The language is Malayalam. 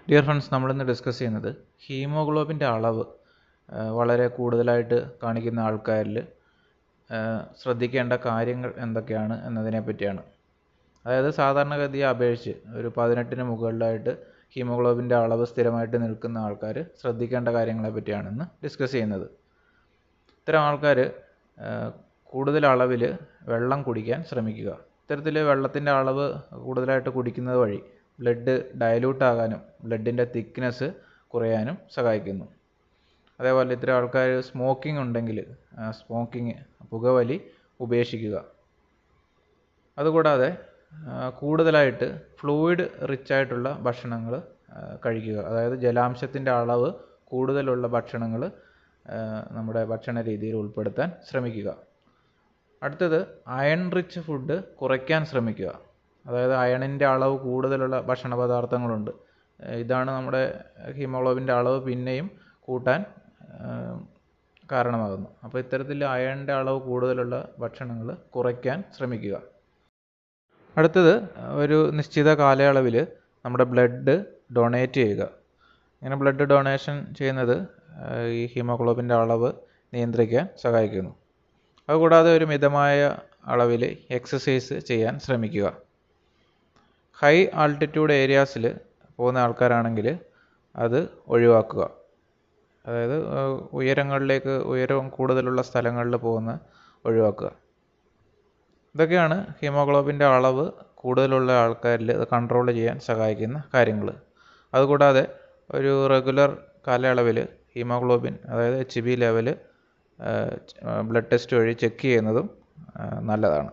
ഡിയർ ഫ്രണ്ട്സ്, നമ്മളിന്ന് ഡിസ്കസ് ചെയ്യുന്നത് ഹീമോഗ്ലോബിൻ്റെ അളവ് വളരെ കൂടുതലായിട്ട് കാണിക്കുന്ന ആൾക്കാരിൽ ശ്രദ്ധിക്കേണ്ട കാര്യങ്ങൾ എന്തൊക്കെയാണ് എന്നതിനെ പറ്റിയാണ്. അതായത് സാധാരണഗതിയെ അപേക്ഷിച്ച് ഒരു 18-ന് മുകളിലായിട്ട് ഹീമോഗ്ലോബിൻ്റെ അളവ് സ്ഥിരമായിട്ട് നിൽക്കുന്ന ആൾക്കാർ ശ്രദ്ധിക്കേണ്ട കാര്യങ്ങളെ പറ്റിയാണ് ഇന്ന് ഡിസ്കസ് ചെയ്യുന്നത്. ഇത്തരം ആൾക്കാർ കൂടുതൽ അളവിൽ വെള്ളം കുടിക്കാൻ ശ്രമിക്കുക. ഇത്തരത്തിൽ വെള്ളത്തിൻ്റെ അളവ് കൂടുതലായിട്ട് കുടിക്കുന്നത് വഴി ബ്ലഡ് ഡയലൂട്ട് ആകാനും ബ്ലഡിൻ്റെ തിക്നെസ് കുറയാനും സഹായിക്കുന്നു. അതേപോലെ ഇത്തരം ആൾക്കാർ സ്മോക്കിംഗ് ഉണ്ടെങ്കിൽ പുകവലി ഉപേക്ഷിക്കുക. അതുകൂടാതെ കൂടുതലായിട്ട് ഫ്ലൂയിഡ് റിച്ച് ആയിട്ടുള്ള ഭക്ഷണങ്ങൾ കഴിക്കുക. അതായത് ജലാംശത്തിൻ്റെ അളവ് കൂടുതലുള്ള ഭക്ഷണങ്ങൾ നമ്മുടെ ഭക്ഷണ രീതിയിൽ ഉൾപ്പെടുത്താൻ ശ്രമിക്കുക. അടുത്തത് അയൺ റിച്ച് ഫുഡ് കുറയ്ക്കാൻ ശ്രമിക്കുക. അതായത് അയണിൻ്റെ അളവ് കൂടുതലുള്ള ഭക്ഷണ പദാർത്ഥങ്ങളുണ്ട്. ഇതാണ് നമ്മുടെ ഹീമോഗ്ലോബിൻ്റെ അളവ് പിന്നെയും കൂട്ടാൻ കാരണമാകുന്നു. അപ്പോൾ ഇത്തരത്തിൽ അയണിൻ്റെ അളവ് കൂടുതലുള്ള ഭക്ഷണങ്ങൾ കുറയ്ക്കാൻ ശ്രമിക്കുക. അടുത്തത് ഒരു നിശ്ചിത കാലയളവിൽ നമ്മുടെ ബ്ലഡ് ഡൊണേറ്റ് ചെയ്യുക. ഇങ്ങനെ ബ്ലഡ് ഡൊണേഷൻ ചെയ്യുന്നത് ഈ ഹീമോഗ്ലോബിൻ്റെ അളവ് നിയന്ത്രിക്കാൻ സഹായിക്കുന്നു. അതുകൂടാതെ ഒരു മിതമായ അളവിൽ എക്സസൈസ് ചെയ്യാൻ ശ്രമിക്കുക. ഹൈ ആൾട്ടിറ്റ്യൂഡ് ഏരിയാസിൽ പോകുന്ന ആൾക്കാരാണെങ്കിൽ അത് ഒഴിവാക്കുക. അതായത് ഉയരം കൂടുതലുള്ള സ്ഥലങ്ങളിൽ ഒഴിവാക്കുക. ഇതൊക്കെയാണ് ഹീമോഗ്ലോബിൻ്റെ അളവ് കൂടുതലുള്ള ആൾക്കാരിൽ അത് കൺട്രോൾ ചെയ്യാൻ സഹായിക്കുന്ന കാര്യങ്ങൾ. അതുകൂടാതെ ഒരു റെഗുലർ കാലയളവിൽ ഹീമോഗ്ലോബിൻ അതായത് HB ലെവൽ ബ്ലഡ് ടെസ്റ്റ് വഴി ചെക്ക് ചെയ്യുന്നതും നല്ലതാണ്.